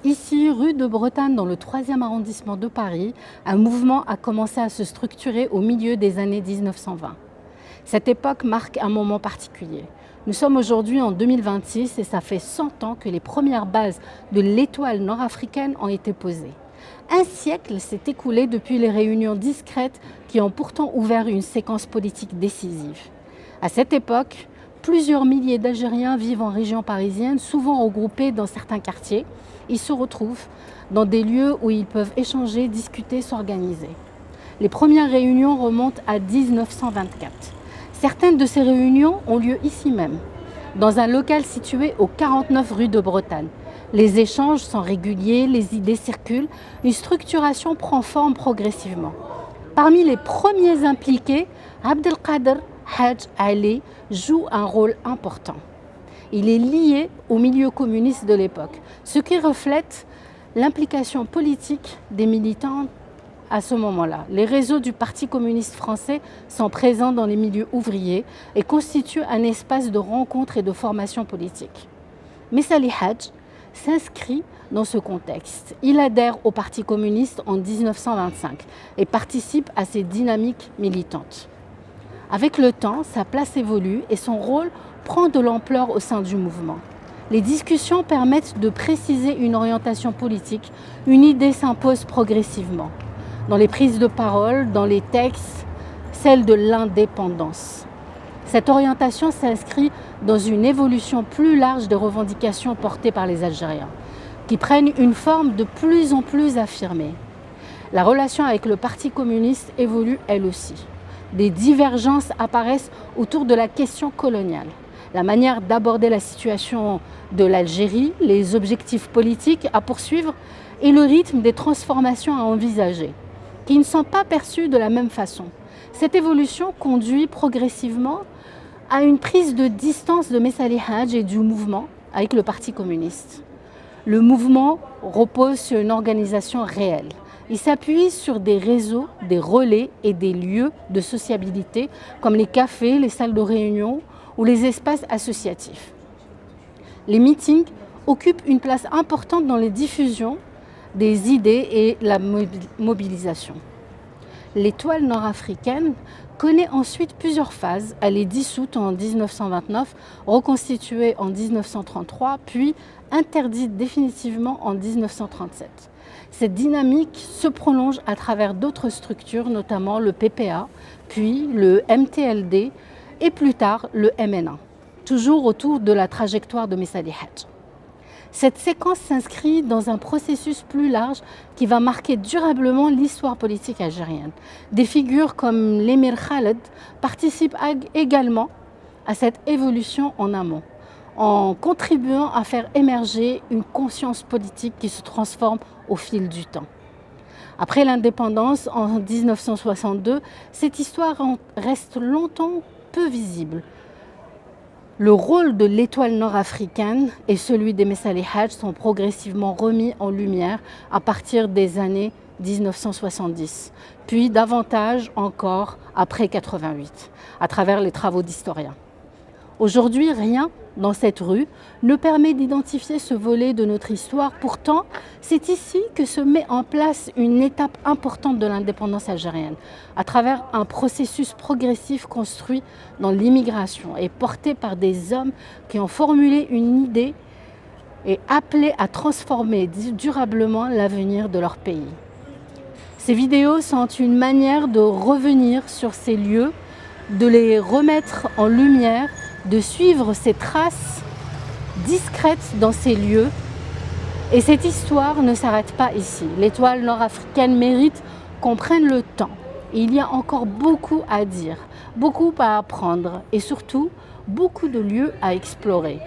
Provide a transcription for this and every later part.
Ici, rue de Bretagne, dans le 3e arrondissement de Paris, un mouvement a commencé à se structurer au milieu des années 1920. Cette époque marque un moment particulier. Nous sommes aujourd'hui en 2026 et ça fait 100 ans que les premières bases de l'étoile nord-africaine ont été posées. Un siècle s'est écoulé depuis les réunions discrètes qui ont pourtant ouvert une séquence politique décisive. À cette époque, plusieurs milliers d'Algériens vivent en région parisienne, souvent regroupés dans certains quartiers. Ils se retrouvent dans des lieux où ils peuvent échanger, discuter, s'organiser. Les premières réunions remontent à 1924. Certaines de ces réunions ont lieu ici même, dans un local situé au 49 rue de Bretagne. Les échanges sont réguliers, les idées circulent, une structuration prend forme progressivement. Parmi les premiers impliqués, Abdelkader Hadj Ali joue un rôle important. Il est lié au milieu communiste de l'époque, ce qui reflète l'implication politique des militants à ce moment-là. Les réseaux du Parti communiste français sont présents dans les milieux ouvriers et constituent un espace de rencontre et de formation politique. Messali Hadj s'inscrit dans ce contexte. Il adhère au Parti communiste en 1925 et participe à ces dynamiques militantes. Avec le temps, sa place évolue et son rôle prend de l'ampleur au sein du mouvement. Les discussions permettent de préciser une orientation politique, une idée s'impose progressivement. Dans les prises de parole, dans les textes, celle de l'indépendance. Cette orientation s'inscrit dans une évolution plus large des revendications portées par les Algériens, qui prennent une forme de plus en plus affirmée. La relation avec le Parti communiste évolue elle aussi. Des divergences apparaissent autour de la question coloniale, la manière d'aborder la situation de l'Algérie, les objectifs politiques à poursuivre et le rythme des transformations à envisager, qui ne sont pas perçus de la même façon. Cette évolution conduit progressivement à une prise de distance de Messali Hadj et du mouvement avec le Parti communiste. Le mouvement repose sur une organisation réelle. Il s'appuie sur des réseaux, des relais et des lieux de sociabilité comme les cafés, les salles de réunion ou les espaces associatifs. Les meetings occupent une place importante dans les diffusions des idées et la mobilisation. L'étoile nord-africaine connaît ensuite plusieurs phases. Elle est dissoute en 1929, reconstituée en 1933, puis interdite définitivement en 1937. Cette dynamique se prolonge à travers d'autres structures, notamment le PPA, puis le MTLD et plus tard le MNA, toujours autour de la trajectoire de Messali Hadj. Cette séquence s'inscrit dans un processus plus large qui va marquer durablement l'histoire politique algérienne. Des figures comme l'émir Khaled participent également à cette évolution en amont, en contribuant à faire émerger une conscience politique qui se transforme au fil du temps. Après l'indépendance en 1962, cette histoire reste longtemps peu visible. Le rôle de l'étoile nord-africaine et celui des Messali Hadj sont progressivement remis en lumière à partir des années 1970, puis davantage encore après 88, à travers les travaux d'historiens. Aujourd'hui, rien dans cette rue ne permet d'identifier ce volet de notre histoire. Pourtant, c'est ici que se met en place une étape importante de l'indépendance algérienne, à travers un processus progressif construit dans l'immigration et porté par des hommes qui ont formulé une idée et appelé à transformer durablement l'avenir de leur pays. Ces vidéos sont une manière de revenir sur ces lieux, de les remettre en lumière, de suivre ces traces discrètes dans ces lieux. Et cette histoire ne s'arrête pas ici. L'étoile nord-africaine mérite qu'on prenne le temps. Il y a encore beaucoup à dire, beaucoup à apprendre et surtout beaucoup de lieux à explorer.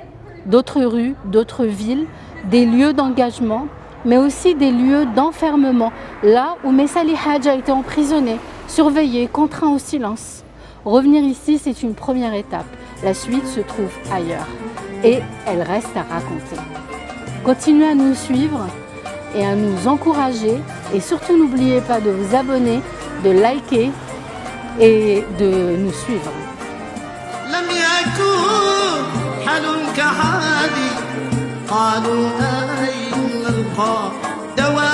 D'autres rues, d'autres villes, des lieux d'engagement, mais aussi des lieux d'enfermement, là où Messali Hadj a été emprisonné, surveillé, contraint au silence. Revenir ici, c'est une première étape. La suite se trouve ailleurs et elle reste à raconter. Continuez à nous suivre et à nous encourager et surtout n'oubliez pas de vous abonner, de liker et de nous suivre. قالوا أين خا دوا